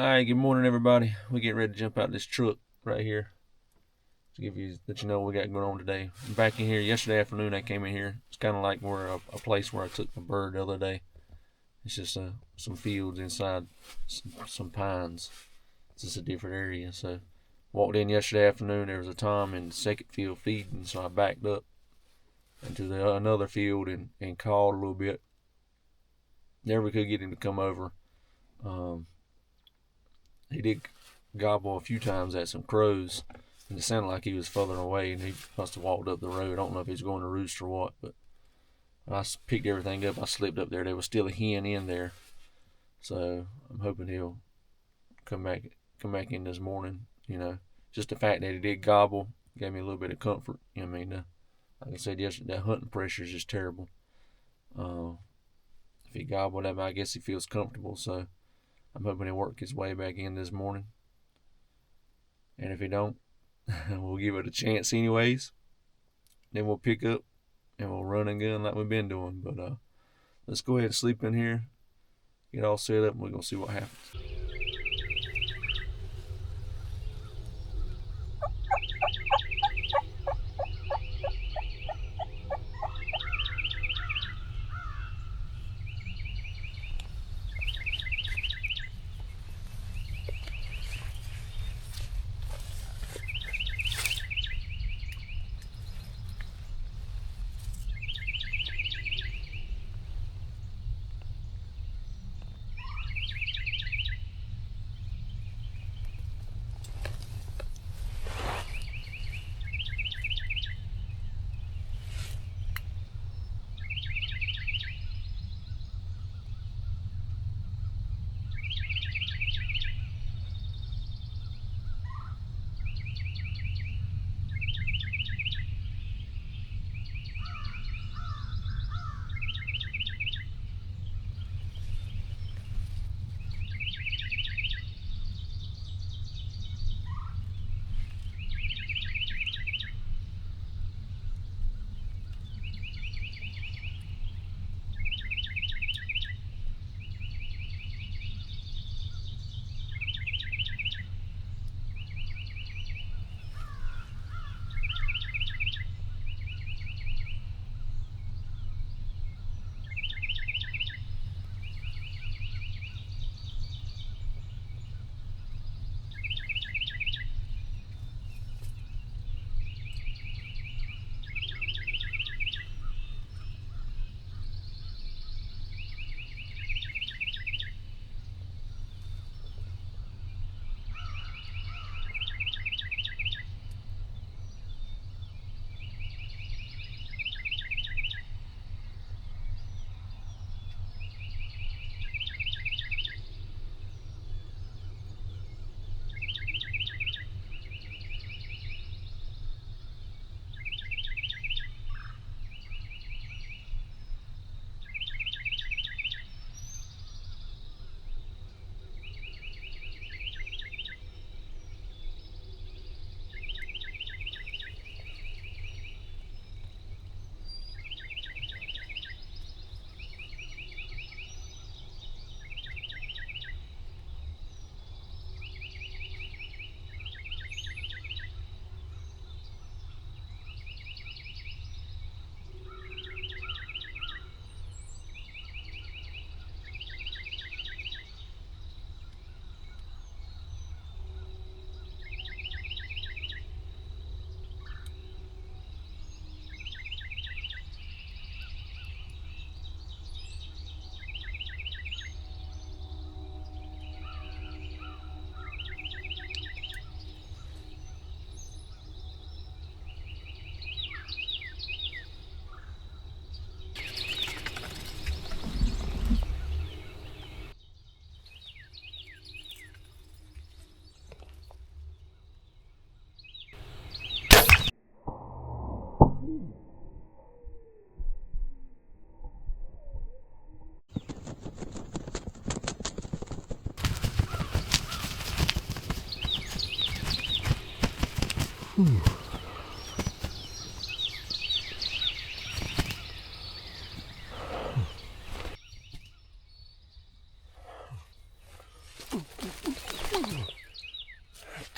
Alright, good morning everybody. We getting ready to jump out this truck right here to let you know what we got going on today. I'm back in here yesterday afternoon. I came in here. It's kind of like where a place where I took my bird the other day. It's just some fields inside some pines. It's just a different area. So walked in yesterday afternoon. There was a tom in the second field feeding, so I backed up into another field and called a little bit. Never could get him to come over. Um, he did gobble a few times at some crows, and it sounded like he was further away, and he must have walked up the road. I don't know if he's going to roost or what, but I picked everything up. I slipped up there. There was still a hen in there, so I'm hoping he'll come back in this morning. Just the fact that he did gobble gave me a little bit of comfort. Like I said yesterday, that hunting pressure is just terrible. If he gobbled, I guess he feels comfortable. So I'm hoping he'll work his way back in this morning. And if he don't, we'll give it a chance anyways. Then we'll pick up and we'll run and gun like we've been doing. But let's go ahead and sleep in here, get all set up, and we're gonna see what happens.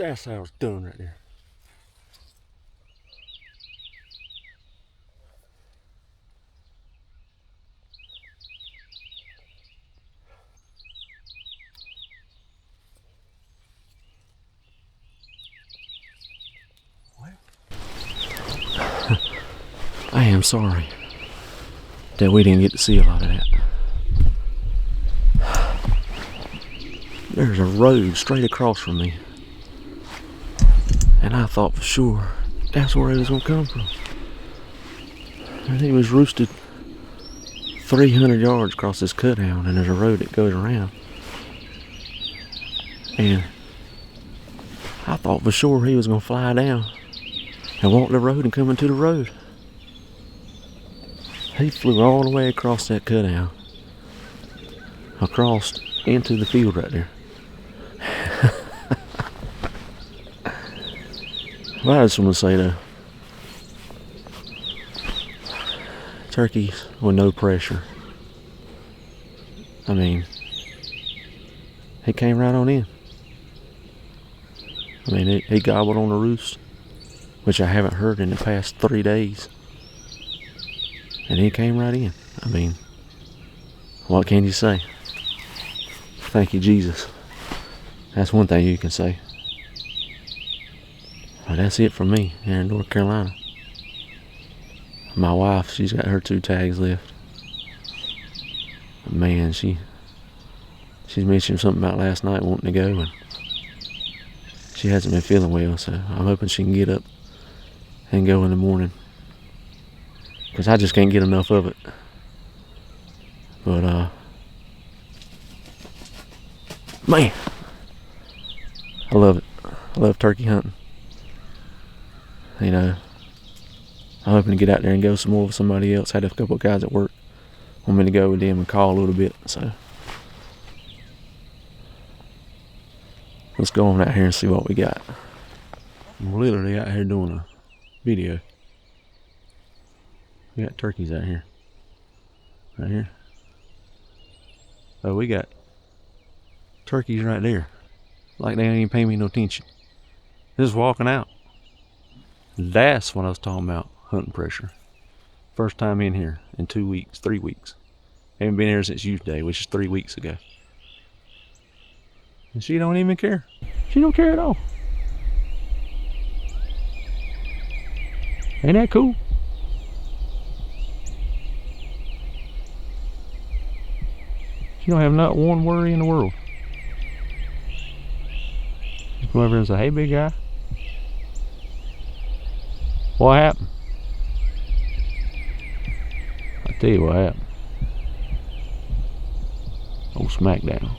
That's how it's done right there. I am sorry that we didn't get to see a lot of that. There's a road straight across from me, and I thought for sure that's where it was gonna come from. And he was roosted 300 yards across this cut down, and there's a road that goes around. And I thought for sure he was gonna fly down and walk the road and come into the road. He flew all the way across that cut down, across into the field right there. Well, I just want to say though, turkeys with no pressure. I mean, he came right on in. I mean, he gobbled on the roost, which I haven't heard in the past 3 days. And he came right in. I mean, what can you say? Thank you, Jesus. That's one thing you can say. But that's it for me here in North Carolina. My wife, she's got her 2 tags left. Man, she's mentioned something about last night wanting to go, and she hasn't been feeling well, so I'm hoping she can get up and go in the morning, because I just can't get enough of it. But man, I love it. I love turkey hunting. You know, I'm hoping to get out there and go some more with somebody else. I had a couple of guys at work want me to go with them and call a little bit, so let's go on out here and see what we got. I'm literally out here doing a video. We got turkeys out here. Right here. Oh, we got turkeys right there. Like they ain't even paying me no attention. Just walking out. That's what I was talking about, hunting pressure. First time in here in 2 weeks, 3 weeks. Haven't been here since youth day, which is 3 weeks ago. And she don't even care. She don't care at all. Ain't that cool? She don't have not one worry in the world. Just come over and say, hey big guy. What happened? I tell you what happened. Old smackdown.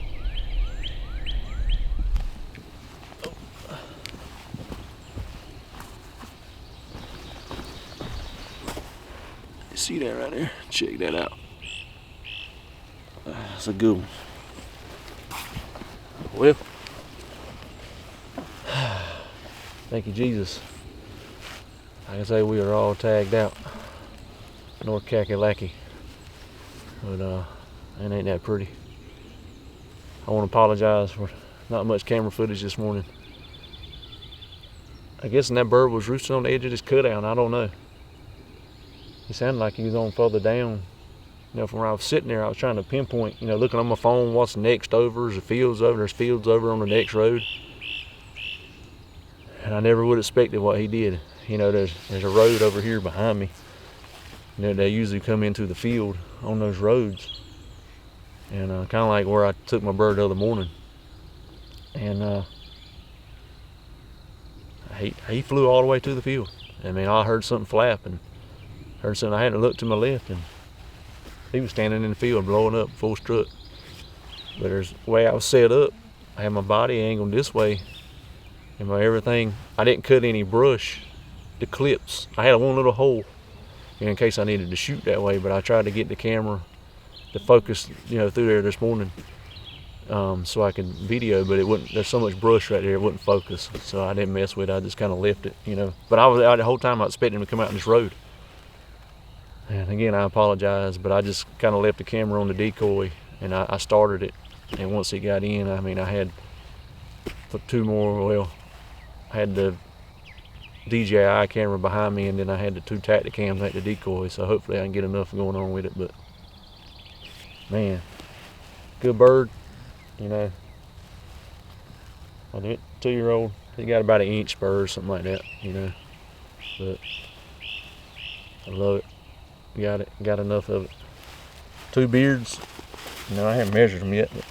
You see that right there? Check that out. That's a good one. Well, thank you, Jesus. I can say we are all tagged out. North Kakalaki. But it ain't that pretty. I want to apologize for not much camera footage this morning. I guess that bird was roosting on the edge of this cutout. I don't know. It sounded like he was on further down. You know, from where I was sitting there, I was trying to pinpoint, you know, looking on my phone, what's next over, is the fields over, there's fields over on the next road. And I never would have expected what he did. You know, there's a road over here behind me. You know, they usually come into the field on those roads. And kind of like where I took my bird the other morning. And he flew all the way to the field. I mean, I heard something flap and heard something. I had to look to my left, and he was standing in the field blowing up full strut. But there's the way I was set up, I had my body angled this way, and my everything, I didn't cut any brush, the clips. I had one little hole in case I needed to shoot that way, but I tried to get the camera to focus, you know, through there this morning, so I could video, but it wouldn't. There's so much brush right there, it wouldn't focus, so I didn't mess with it. I just kind of left it, you know. But I was out the whole time. I was expecting him to come out on this road. And again, I apologize, but I just kind of left the camera on the decoy, and I started it. And once it got in, I mean, I had 2 more, well, had the DJI camera behind me, and then I had the 2 Tacticams at the decoy, so hopefully I can get enough going on with it. But man, good bird, you know. I think 2-year-old, he got about 1 inch spur or something like that, you know. But I love it. Got enough of it. 2 beards, you know, I haven't measured them yet, but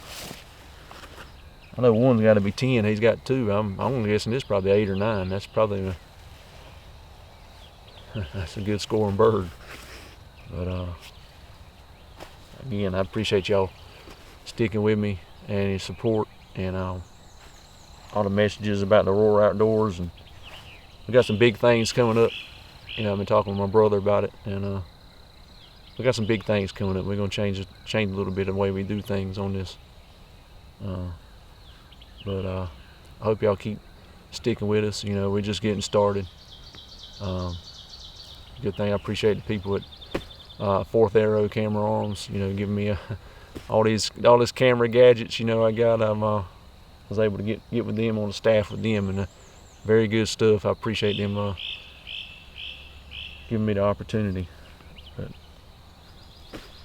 I know one's got to be 10. He's got 2. I'm only guessing this is probably 8 or 9. That's probably that's a good scoring bird. But again, I appreciate y'all sticking with me and your support, and all the messages about the Aurora Outdoors. And we got some big things coming up. You know, I've been talking with my brother about it, and we got some big things coming up. We're gonna change a little bit of the way we do things on this. But I hope y'all keep sticking with us. You know, we're just getting started. Good thing I appreciate the people at Fourth Arrow Camera Arms, you know, giving me all this camera gadgets, you know, I got. Was able to get with them on the staff with them, and very good stuff. I appreciate them giving me the opportunity. But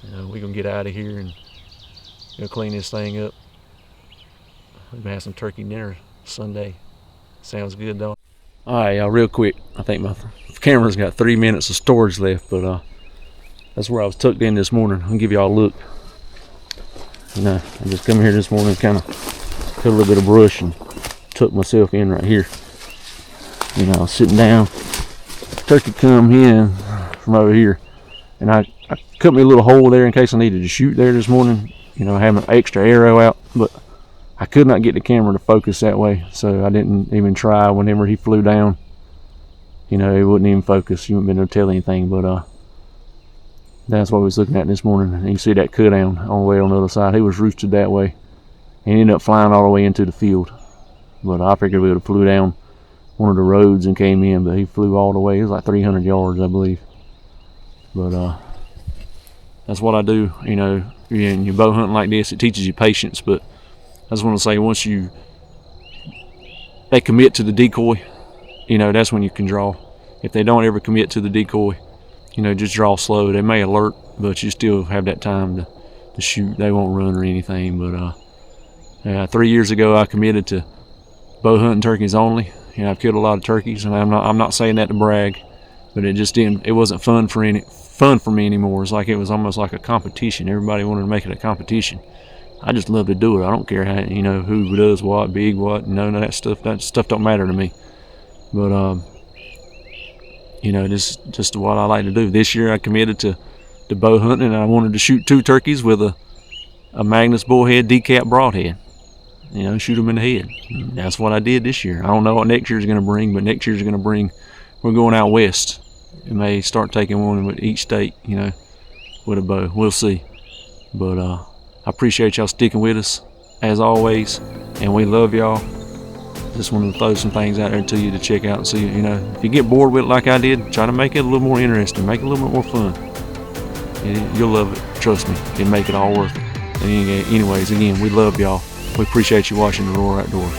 you know, we're gonna get out of here and go clean this thing up. We're gonna have some turkey dinner Sunday. Sounds good, though. All right, y'all, real quick. I think my camera's got 3 minutes of storage left, but that's where I was tucked in this morning. I'll give y'all a look. You know, I just come here this morning, kind of cut a little bit of brush and tuck myself in right here. You know, I was sitting down. Turkey come in from over here, and I cut me a little hole there in case I needed to shoot there this morning. You know, having an extra arrow out, but I could not get the camera to focus that way, so I didn't even try. Whenever he flew down, you know, it wouldn't even focus. You wouldn't be able to tell anything, but that's what we was looking at this morning. And you can see that cut down on the way on the other side. He was roosted that way. He ended up flying all the way into the field, but I figured we would have flew down one of the roads and came in, but he flew all the way. It was like 300 yards, I believe. But that's what I do. You know, in your bow hunting like this, it teaches you patience. But I just want to say, once they commit to the decoy, you know, that's when you can draw. If they don't ever commit to the decoy, you know, just draw slow. They may alert, but you still have that time to shoot. They won't run or anything. But 3 years ago, I committed to bow hunting turkeys only. You know, I've killed a lot of turkeys, and I'm not saying that to brag, but it wasn't fun for me anymore. It's like it was almost like a competition. Everybody wanted to make it a competition. I just love to do it. I don't care how, you know, who does what, big what, none of that stuff. That stuff don't matter to me. But you know, this just what I like to do. This year I committed to bow hunting, and I wanted to shoot 2 turkeys with a Magnus bullhead decap broadhead. You know, shoot them in the head. And that's what I did this year. I don't know what next year's going to bring, but next year's going to bring. We're going out west. We may start taking one with each state, you know, with a bow. We'll see. But I appreciate y'all sticking with us as always, and we love y'all. Just wanted to throw some things out there to you to check out and see. You know, if you get bored with it like I did, try to make it a little more interesting, make it a little bit more fun. You'll love it. Trust me, it'll make it all worth it. And anyways, again, we love y'all. We appreciate you watching the Aurora Outdoors.